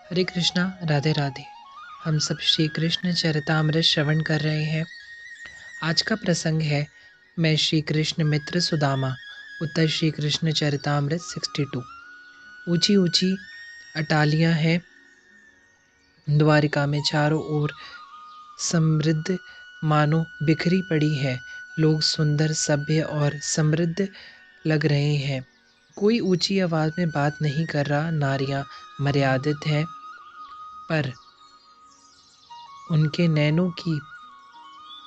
हरे कृष्णा, राधे राधे। हम सब श्री कृष्ण चरितामृत श्रवण कर रहे हैं। आज का प्रसंग है मैं श्री कृष्ण मित्र सुदामा, उत्तर श्री कृष्ण चरितामृत 62। ऊंची ऊंची अटालियां हैं द्वारिका में, चारों ओर समृद्ध मानो बिखरी पड़ी है। लोग सुंदर, सभ्य और समृद्ध लग रहे हैं। कोई ऊंची आवाज में बात नहीं कर रहा। नारियां मर्यादित हैं, पर उनके नैनों की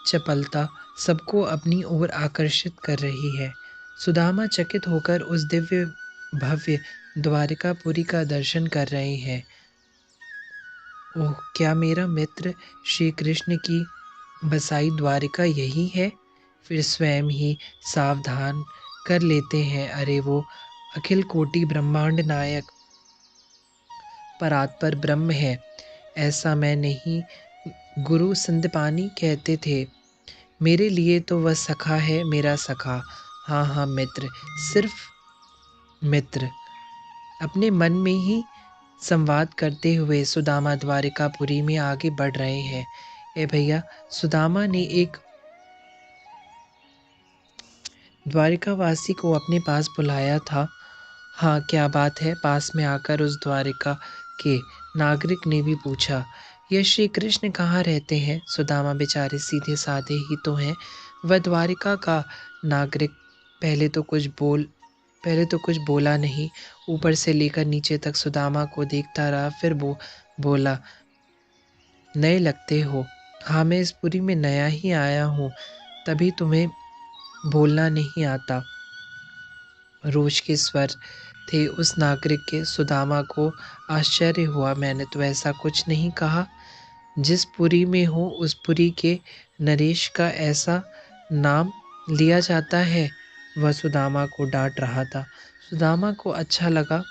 चपलता सबको अपनी ओर आकर्षित कर रही है। सुदामा चकित होकर उस दिव्य भव्य द्वारिकापुरी का दर्शन कर रहे हैं। ओह, क्या मेरा मित्र श्री कृष्ण की बसाई द्वारिका यही है? फिर स्वयं ही सावधान कर लेते हैं, अरे वो अखिल कोटि ब्रह्मांड नायक परात्पर ब्रह्म है। ऐसा मैं नहीं, गुरु सिंधपानी कहते थे। मेरे लिए तो वह सखा है, मेरा सखा। हाँ हाँ मित्र, सिर्फ मित्र। अपने मन में ही संवाद करते हुए सुदामा द्वारिकापुरी में आगे बढ़ रहे हैं। ए भैया, सुदामा ने एक द्वारिकावासी को अपने पास बुलाया था। हाँ, क्या बात है? पास में आकर उस द्वारिका के नागरिक ने भी पूछा। यह श्री कृष्ण कहाँ रहते हैं? सुदामा बेचारे सीधे साधे ही तो हैं। वह द्वारिका का नागरिक पहले तो कुछ बोला नहीं। ऊपर से लेकर नीचे तक सुदामा को देखता रहा। फिर बोला, नए लगते हो। हाँ, मैं इस पुरी में नया ही आया हूँ, तभी तुम्हें बोलना नहीं आता। रोष के स्वर थे उस नागरिक के। सुदामा को आश्चर्य हुआ। मैंने तो ऐसा कुछ नहीं कहा। जिस पुरी में हो उस पुरी के नरेश का ऐसा नाम लिया जाता है? वह सुदामा को डांट रहा था। सुदामा को अच्छा लगा।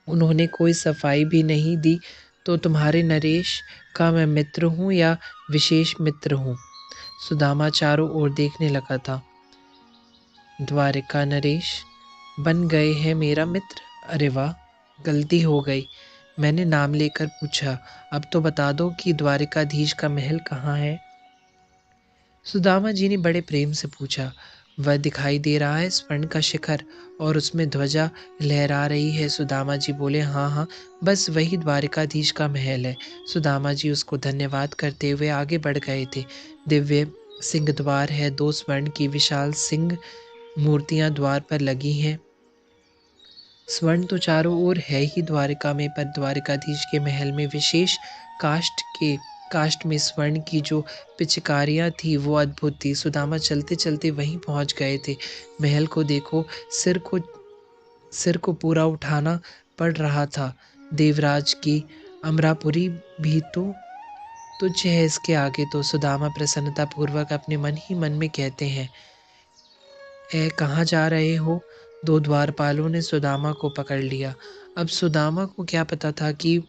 उन्होंने कोई सफाई भी नहीं दी। तो तुम्हारे नरेश का मैं मित्र हूँ या विशेष मित्र हूँ? सुदामा चारों ओर देखने लगा था। द्वारिका नरेश बन गए हैं मेरा मित्र? अरे वाह, गलती हो गई। मैंने नाम लेकर पूछा। अब तो बता दो कि द्वारिकाधीश का महल कहाँ है? सुदामा जी ने बड़े प्रेम से पूछा। वह दिखाई दे रहा है, स्वर्ण का शिखर और उसमें ध्वजा लहरा रही है। सुदामा जी बोले, हाँ हाँ, बस वही द्वारिकाधीश का महल है। सुदामा जी उसको धन्यवाद करते हुए आगे बढ़ गए थे। दिव्य सिंह द्वार है। 2 स्वर्ण की विशाल सिंह मूर्तियां द्वार पर लगी हैं। स्वर्ण तो चारों ओर है ही द्वारिका में, पर द्वारिकाधीश के महल में विशेष काष्ठ में स्वर्ण की जो पिचकारियां थी वो अद्भुत थी। सुदामा चलते चलते वहीं पहुंच गए थे। महल को देखो, सिर को पूरा उठाना पड़ रहा था। देवराज की अमरापुरी भी तो तुच्छ है इसके आगे। तो सुदामा प्रसन्नता पूर्वक अपने मन ही मन में कहते हैं। ए, कहाँ जा रहे हो? 2 द्वारपालों ने सुदामा को पकड़ लिया। अब सुदामा को क्या पता था कि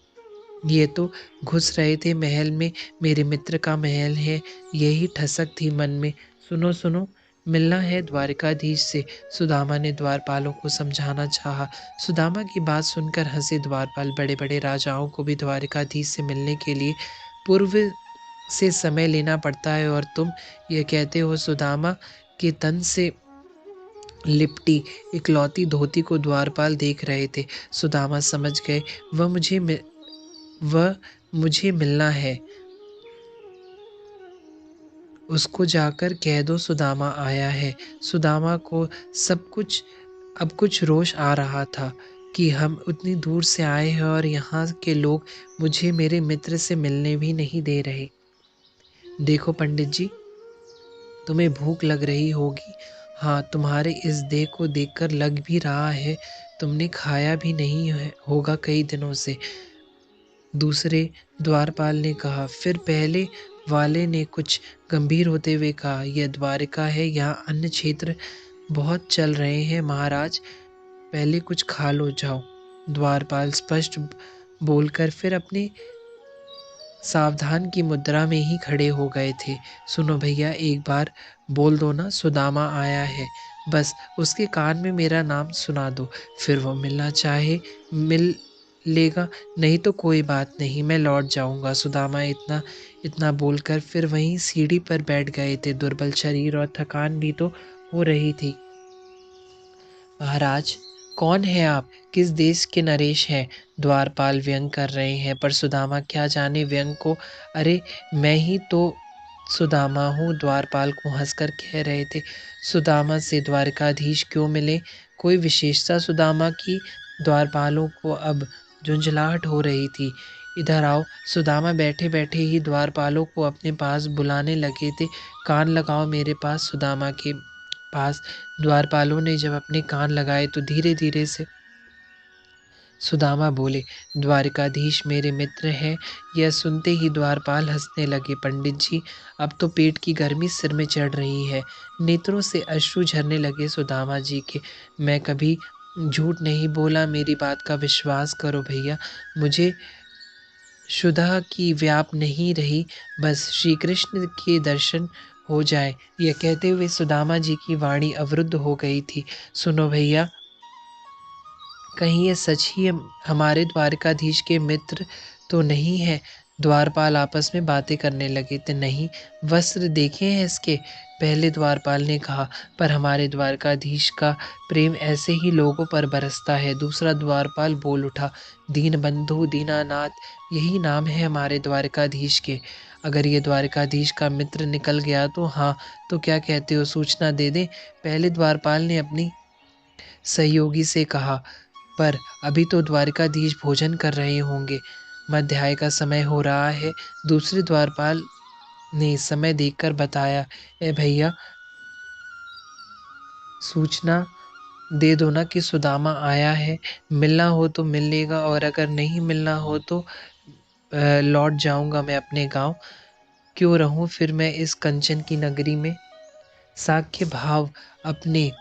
ये तो घुस रहे थे महल में। मेरे मित्र का महल है, यही ठसक थी मन में। सुनो सुनो, मिलना है द्वारिकाधीश से। सुदामा ने द्वारपालों को समझाना चाहा। सुदामा की बात सुनकर हंसे द्वारपाल। बड़े बड़े राजाओं को भी द्वारिकाधीश से मिलने के लिए पूर्व से समय लेना पड़ता है, और तुम ये कहते हो? सुदामा के तन से लिपटी इकलौती धोती को द्वारपाल देख रहे थे। सुदामा समझ गए, वह मुझे मिलना है। उसको जाकर कह दो सुदामा आया है। सुदामा को अब कुछ रोष आ रहा था कि हम उतनी दूर से आए हैं और यहाँ के लोग मुझे मेरे मित्र से मिलने भी नहीं दे रहे। देखो पंडित जी, तुम्हें भूख लग रही होगी। हाँ, तुम्हारे इस देह को देखकर लग भी रहा है। तुमने खाया भी नहीं होगा कई दिनों से। दूसरे द्वारपाल ने कहा। फिर पहले वाले ने कुछ गंभीर होते हुए कहा, यह द्वारिका है, यहाँ अन्य क्षेत्र बहुत चल रहे हैं महाराज, पहले कुछ खा लो, जाओ। द्वारपाल स्पष्ट बोलकर फिर अपने सावधान की मुद्रा में ही खड़े हो गए थे। सुनो भैया, एक बार बोल दो ना, सुदामा आया है, बस उसके कान में मेरा नाम सुना दो। फिर वो मिलना चाहे मिल लेगा, नहीं तो कोई बात नहीं, मैं लौट जाऊँगा। सुदामा इतना इतना बोलकर फिर वहीं सीढ़ी पर बैठ गए थे। दुर्बल शरीर और थकान भी तो हो रही थी। महाराज, कौन है आप? किस देश के नरेश हैं? द्वारपाल व्यंग कर रहे हैं, पर सुदामा क्या जाने व्यंग को। अरे, मैं ही तो सुदामा हूँ, द्वारपाल को हंसकर कह रहे थे। सुदामा से द्वारकाधीश क्यों मिले? कोई विशेषता सुदामा की? द्वारपालों को अब झुंझलाहट हो रही थी। इधर आओ। सुदामा बैठे बैठे ही द्वारपालों को अपने पास बुलाने लगे थे। कान लगाओ मेरे पास। सुदामा के पास द्वारपालों ने जब अपने कान लगाए तो धीरे धीरे से सुदामा बोले, द्वारिकाधीश मेरे मित्र हैं। यह सुनते ही द्वारपाल हंसने लगे। पंडित जी, अब तो पेट की गर्मी सिर में चढ़ रही है। नेत्रों से अश्रु झरने लगे सुदामा जी के। मैं कभी झूठ नहीं बोला, मेरी बात का विश्वास करो भैया। मुझे क्षुधा की व्याप नहीं रही, बस श्री कृष्ण के दर्शन हो जाए। यह कहते हुए सुदामा जी की वाणी अवरुद्ध हो गई थी। सुनो भैया, कहीं ये सच ही हमारे द्वारकाधीश के मित्र तो नहीं है? द्वारपाल आपस में बातें करने लगे थे। नहीं, वस्त्र देखे हैं इसके? पहले द्वारपाल ने कहा। पर हमारे द्वारकाधीश का प्रेम ऐसे ही लोगों पर बरसता है। दूसरा द्वारपाल बोल उठा, दीनबंधु दीनानाथ यही नाम है हमारे द्वारकाधीश के। अगर ये द्वारकाधीश का मित्र निकल गया तो हाँ, तो क्या कहते हो, सूचना दे दें? पहले द्वारपाल ने अपनी सहयोगी से कहा। पर अभी तो द्वारकाधीश भोजन कर रहे होंगे, मध्याह्न का समय हो रहा है। दूसरे द्वारपाल ने समय देखकर बताया, ए भैया, सूचना दे दो ना कि सुदामा आया है। मिलना हो तो मिल लेगा, और अगर नहीं मिलना हो तो लौट जाऊंगा मैं अपने गांव। क्यों रहूं फिर मैं इस कंचन की नगरी में? साक्ष्य भाव अपने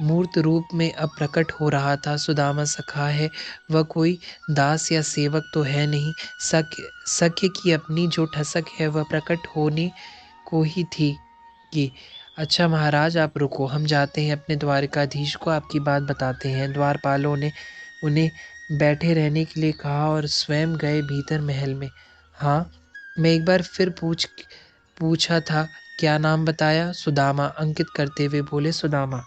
मूर्त रूप में अब प्रकट हो रहा था। सुदामा सखा है, वह कोई दास या सेवक तो है नहीं। सख्य सख्य की अपनी जो ठसक है वह प्रकट होने को ही थी कि अच्छा महाराज, आप रुको, हम जाते हैं अपने द्वारकाधीश को आपकी बात बताते हैं। द्वारपालों ने उन्हें बैठे रहने के लिए कहा और स्वयं गए भीतर महल में। हाँ, मैं एक बार फिर पूछा था, क्या नाम बताया? सुदामा अंकित करते हुए बोले, सुदामा।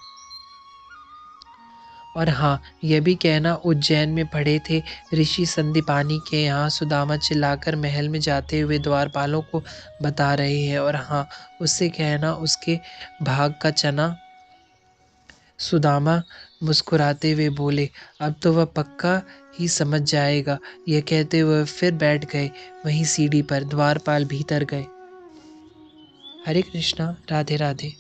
और हाँ, यह भी कहना उज्जैन में पढ़े थे ऋषि संदीपानी के यहाँ। सुदामा चिल्लाकर महल में जाते हुए द्वारपालों को बता रहे हैं। और हाँ, उससे कहना उसके भाग का चना। सुदामा मुस्कुराते हुए बोले, अब तो वह पक्का ही समझ जाएगा। यह कहते हुए फिर बैठ गए वहीं सीढ़ी पर। द्वारपाल भीतर गए। हरे कृष्णा, राधे राधे।